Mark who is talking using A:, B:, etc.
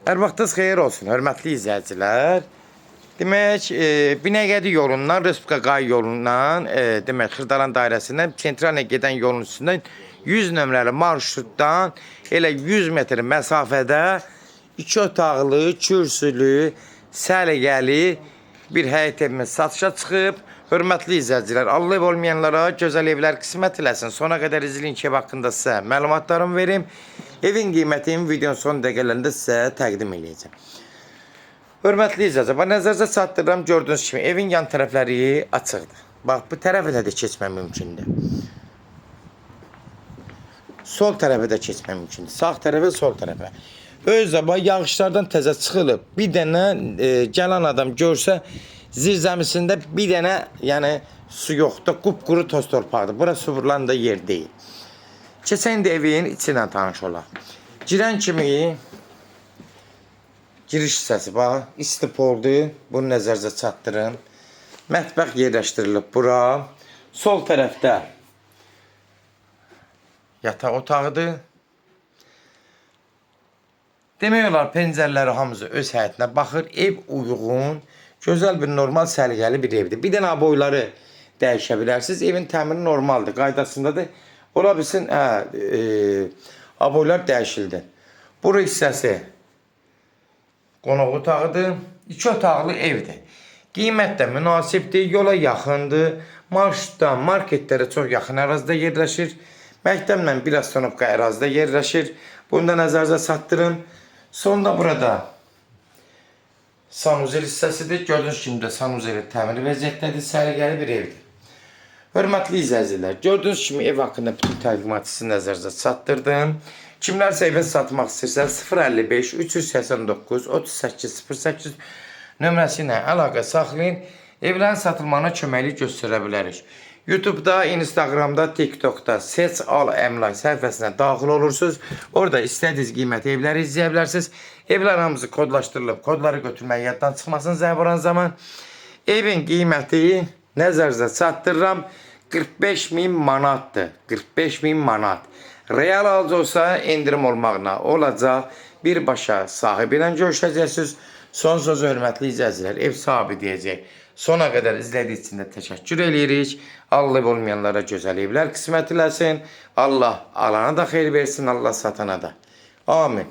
A: Hər vaxtınız xeyir olsun, hörmətli izləyicilər. Demək, Binəqədi yolundan, Respublika Qay yolundan, demək, Xırdalan dairəsindən, Sentral'a gedən yolun üstündən 100 nömrəli marşrutdan elə 100 metr məsafədə 2 otaqlı, kürsülü, səliqəli bir həyət evimiz satışa çıxıb. Hörmətli izləyicilər, Allah ev olmayanlara gözəl evlər qismət eləsin. Sona qədər izləyin ki, ev haqqında sizə məlumatlarımı verim. Evin qiymətini videonun son dəqiqələrində sizə təqdim edəcəm. Hörmətli izləyicilər, nəzərinizə çatdırıram, gördüyünüz kimi evin yan tərəfləri açıqdır. Bax, bu tərəfə də keçmək mümkündür. Sol tərəfə də keçmək mümkündür. Sağ tərəfə, sol tərəfə. Özdə bax, yağışlardan təzə çıxılıb. Bir dənə gələn adam görsə, zirzəmisində bir dənə, yəni su yoxdur, qupquru toz torpaqdır. Bura su vurulan da yer deyil. Keçən də evin içindən tanış olaq. Girən kimi giriş hissəsi bax, istipoldur. Bunu nəzərinizə çatdırın. Mətbəx yerləşdirilib bura. Sol tərəfdə yataq otağıdır. Demək olar, pəncərələri hamısı öz həyətinə baxır. Ev uyğun, gözəl bir normal səliqəli bir evdir. Bir dənə aboyları dəyişə bilərsiniz. Evin təmiri normaldır, qaydasındadır. Ola bilsin, aboylar dəyişildi. Bura hissəsi qonaq otağıdır. 2 otaqlı evdir. Qiymət də münasibdir, yola yaxındır. Marşrutdan marketlərə çox yaxın ərazidə yerləşir. Məktəblə bir astanovka ərazidə yerləşir. Bunu da nəzərinizə çatdırın. Sonda burada sanuzel hissəsidir. Gördüyünüz kimi də sanuzeli təmiri vəziyyətdədir. Səliqəli bir evdir. Hörmətli izləyicilər, gördüyünüz kimi ev haqqında bütün təqdimatı sizin nəzərinizə çatdırdım. Kimlərsə evini satmaq istəyirsə 055 389 3808 nömrəsi ilə əlaqə saxlayın. Evlərin satılmağına köməklik göstərə bilərik. YouTube'da, Instagram'da, TikTok'da Seç Al Əmlak səhifəsinə daxil olursunuz. Orada istədiyiniz qiyməti evləri izləyə bilərsiniz. Evlər hamısı kodlaşdırılıb, kodları götürməyi yaddan çıxmasın zəburan zaman. Evin qiyməti nəzərinizə çatdırıram 45.000 manatdır. 45.000 manat. Real alıcı olsa endirim olmağına olacaq. Birbaşa sahibi ilə görüşəcəksiniz. Son sözü hörmətli izləyicilər, ev sahibi deyəcək. Sona qədər izlədiyiniz üçün də təşəkkür edirik. Allah olmayanlara gözəl evlər qismət eləsin. Allah alana da xeyir versin, Allah satana da. Amin.